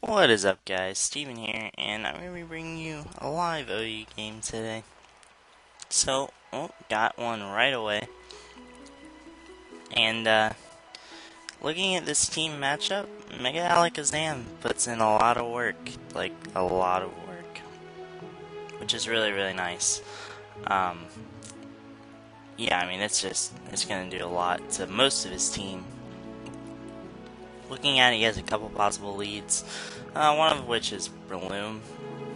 What is up, guys? Steven here, and I'm going to be bringing you a live OU game today. So, got one right away. And, looking at this team matchup, Mega Alakazam puts in a lot of work. Like, a lot of work. Which is really, really nice. Yeah, I mean, it's going to do a lot to most of his team. Looking at it, he has a couple possible leads, one of which is Breloom.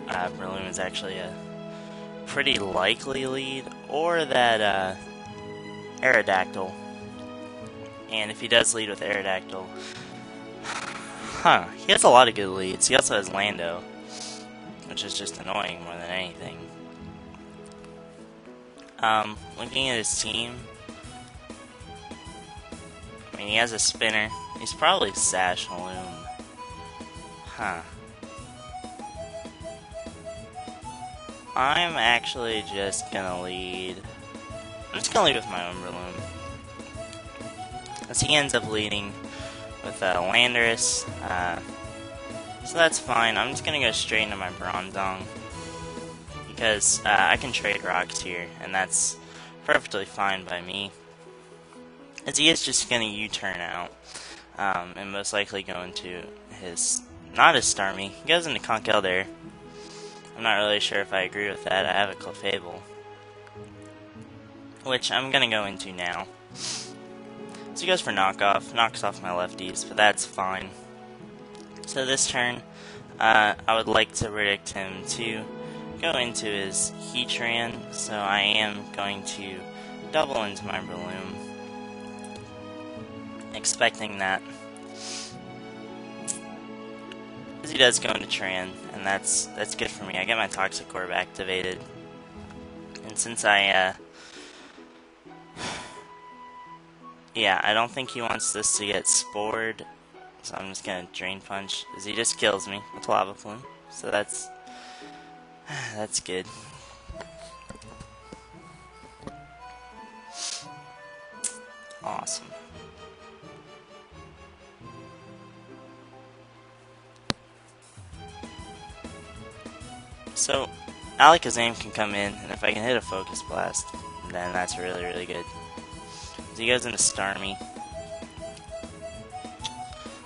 Breloom is actually a pretty likely lead, or that Aerodactyl. And if he does lead with Aerodactyl, he has a lot of good leads. He also has Lando, which is just annoying more than anything. Looking at his team, I mean, he has a spinner. He's probably Sash Loom. I'm actually just gonna lead. I'm just gonna lead with my own Breloom. As he ends up leading with Landorus. So that's fine. I'm just gonna go straight into my Bronzong. Because I can trade rocks here, and that's perfectly fine by me. As he is just gonna U-turn out. And most likely go into his, not his Starmie, he goes into Conkeldurr. I'm not really sure if I agree with that. I have a Clefable, which I'm gonna go into now. So he goes for knockoff, knocks off my lefties, but that's fine. So this turn, I would like to predict him to go into his Heatran, so I am going to double into my Breloom. Expecting that. Because he does go into Tran, and that's good for me. I get my Toxic Orb activated. And since I I don't think he wants this to get spored, so I'm just gonna Drain Punch, as he just kills me with Lava Plume. So that's good. Awesome. So, Alakazam can come in, and if I can hit a Focus Blast, then that's really, really good. So he goes into Starmie.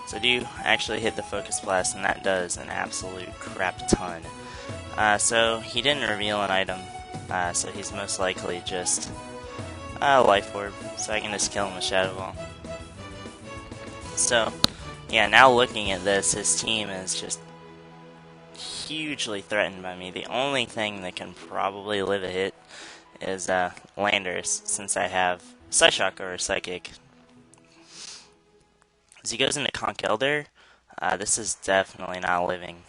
So do you actually hit the Focus Blast, and that does an absolute crap ton. So he didn't reveal an item, so he's most likely just Life Orb, so I can just kill him with Shadow Ball. So, yeah, now looking at this, his team is just hugely threatened by me. The only thing that can probably live a hit is Landorus, since I have Psyshock or Psychic. As he goes into Conkeldurr, this is definitely not living.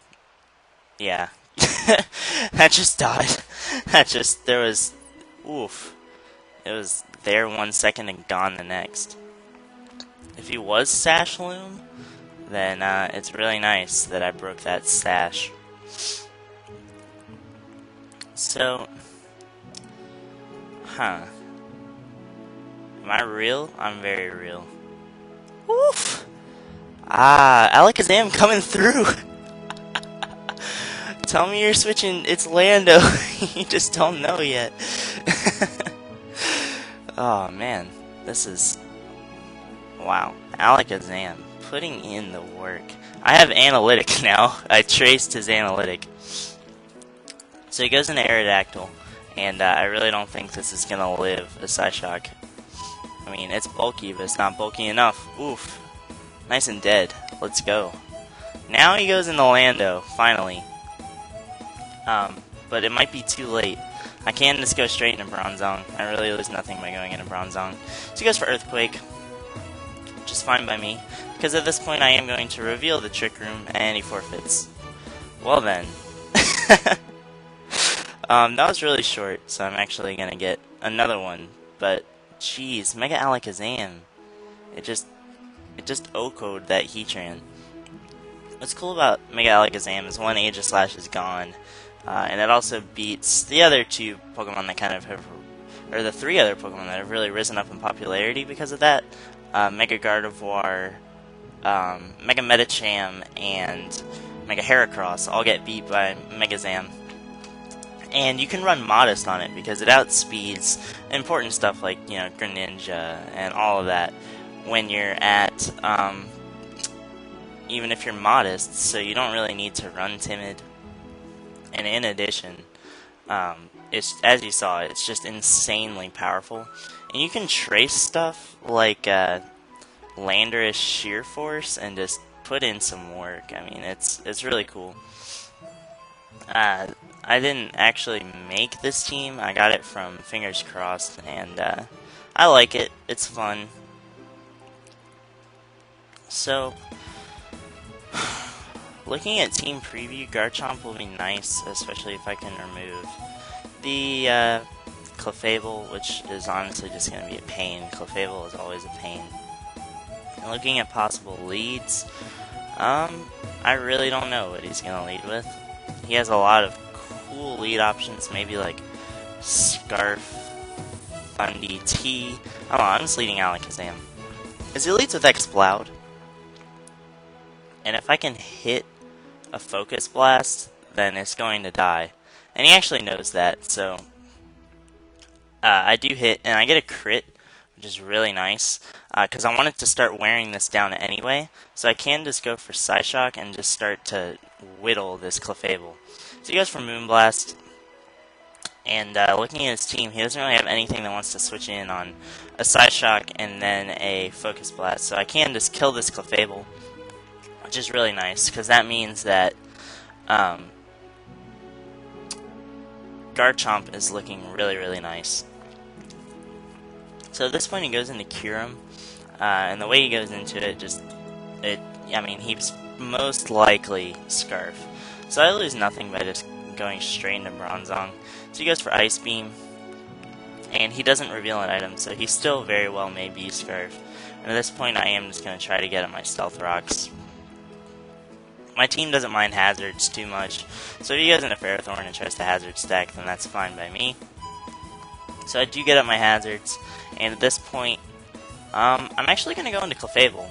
Yeah. That just died. Oof. It was there 1 second and gone the next. If he was Sash Loom, then it's really nice that I broke that stash. So, am I real? I'm very real. Oof! Alakazam coming through! Tell me you're switching, it's Lando. You just don't know yet. Oh man, this is... Wow, Alakazam, putting in the work. I have Analytic now. I traced his Analytic. So he goes into Aerodactyl, and I really don't think this is going to live a Psyshock. I mean, it's bulky, but it's not bulky enough. Oof. Nice and dead. Let's go. Now he goes into Lando, finally. But it might be too late. I can just go straight into Bronzong. I really lose nothing by going into Bronzong. So he goes for Earthquake, which is fine by me, because at this point I am going to reveal the Trick Room, and he forfeits. Well then. That was really short, so I'm actually gonna get another one, but jeez, Mega Alakazam. It just O-code that Heatran. What's cool about Mega Alakazam is one Aegislash is gone, and it also beats the other two Pokemon that kind of have, or the three other Pokemon that have really risen up in popularity because of that. Mega Gardevoir, Mega Medicham, and Mega Heracross all get beat by MegaZam. And you can run Modest on it because it outspeeds important stuff like, you know, Greninja and all of that when you're at, even if you're Modest, so you don't really need to run Timid. And in addition, it's, as you saw, it's just insanely powerful. And you can trace stuff like Landorus Sheer Force and just put in some work. I mean, it's really cool. I didn't actually make this team. I got it from Fingers Crossed, and I like it. It's fun. So, looking at team preview, Garchomp will be nice, especially if I can remove the Clefable, which is honestly just going to be a pain. Clefable is always a pain. And looking at possible leads, I really don't know what he's going to lead with. He has a lot of cool lead options, maybe like Scarf, Fundy, T. I don't know, I'm just leading Alakazam. As he leads with Exploud, and if I can hit a Focus Blast, then it's going to die. And he actually knows that, so I do hit, and I get a crit, which is really nice, because I wanted to start wearing this down anyway, so I can just go for Psyshock and just start to whittle this Clefable. So he goes for Moonblast, and looking at his team, he doesn't really have anything that wants to switch in on a Psyshock and then a Focus Blast, so I can just kill this Clefable, which is really nice, because that means that Garchomp is looking really, really nice. So at this point he goes into Kyurem, and the way he goes into it, I mean, he's most likely Scarf. So I lose nothing by just going straight into Bronzong. So he goes for Ice Beam, and he doesn't reveal an item, so he still very well may be Scarf. And at this point I am just going to try to get at my Stealth Rocks. My team doesn't mind hazards too much, so if he goes into Ferrothorn and tries to hazard stack, then that's fine by me. So I do get up my hazards, and at this point, I'm actually going to go into Clefable.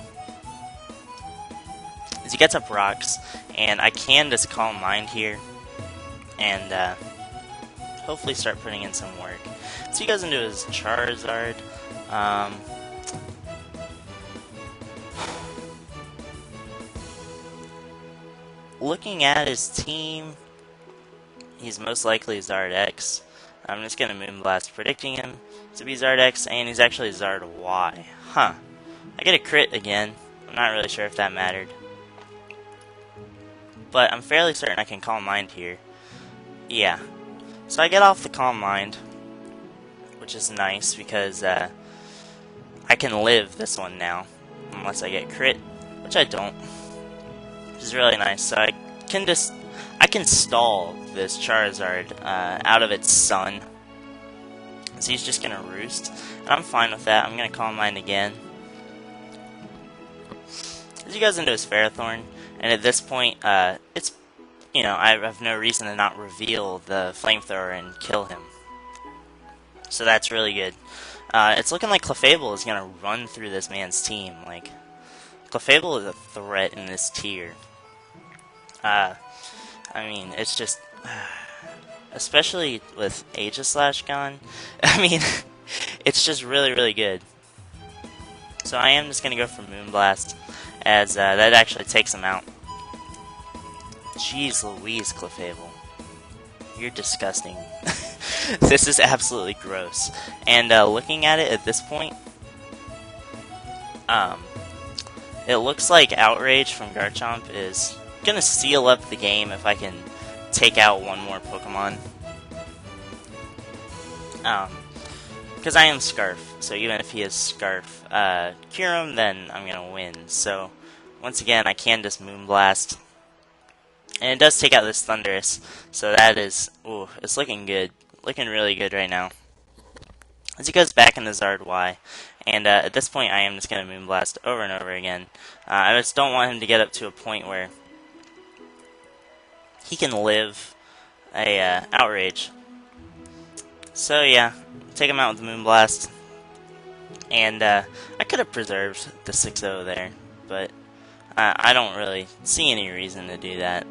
As he gets up rocks, and I can just Calm Mind here, and hopefully start putting in some work. So he goes into his Charizard. Looking at his team, he's most likely Zard X. I'm just going to Moonblast, predicting him to be Zard X, and he's actually Zard Y. Huh. I get a crit again. I'm not really sure if that mattered. But I'm fairly certain I can Calm Mind here. Yeah. So I get off the Calm Mind, which is nice, because I can live this one now, unless I get crit, which I don't. Which is really nice. So I can stall this Charizard out of its sun. So he's just gonna Roost, and I'm fine with that. I'm gonna Calm Mind again. As he goes into his Ferrothorn, and at this point, it's, you know, I have no reason to not reveal the Flamethrower and kill him. So that's really good. It's looking like Clefable is gonna run through this man's team. Like, Clefable is a threat in this tier. I mean, it's just, especially with Aegislash gone, I mean, it's just really, really good. So I am just going to go for Moonblast, as that actually takes him out. Jeez Louise, Clefable. You're disgusting. This is absolutely gross. And looking at it at this point, it looks like Outrage from Garchomp is gonna seal up the game if I can take out one more Pokemon. Because I am Scarf, so even if he is Scarf, Kyurem, then I'm gonna win. So once again, I can just Moonblast, and it does take out this Thundurus. So that is, ooh, it's looking good, looking really good right now. As he goes back into Zard Y, and at this point, I am just gonna Moonblast over and over again. I just don't want him to get up to a point where he can live a Outrage. So yeah, take him out with the Moonblast. And I could have preserved the 6-0 there, but I don't really see any reason to do that.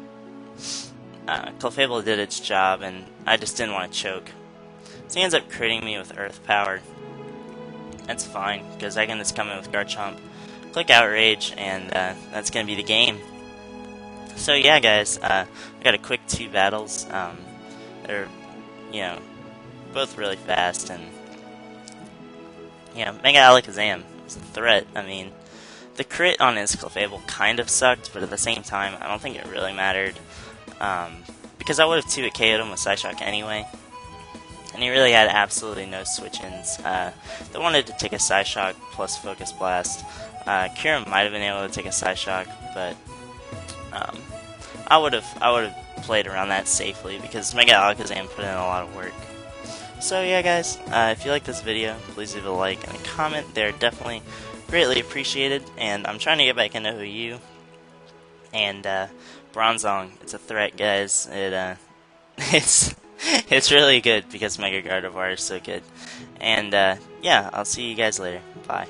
Clefable did its job, and I just didn't want to choke. So he ends up critting me with Earth Power. That's fine, because I can just come in with Garchomp, click Outrage, and that's going to be the game. So yeah, guys, I got a quick 2 battles. They're, you know, both really fast, and yeah, Mega Alakazam is a threat. I mean, the crit on his Clefable kind of sucked, but at the same time, I don't think it really mattered. Because I would have 2-hit KO'd him with Psyshock anyway. And he really had absolutely no switch-ins. They wanted to take a Psyshock plus Focus Blast. Kieran might have been able to take a Psyshock, but I would have played around that safely because Mega Alakazam put in a lot of work. So yeah, guys, if you like this video, please leave a like and a comment. They're definitely greatly appreciated. And I'm trying to get back into OU. And Bronzong, it's a threat, guys. It's really good because Mega Gardevoir is so good. And yeah, I'll see you guys later. Bye.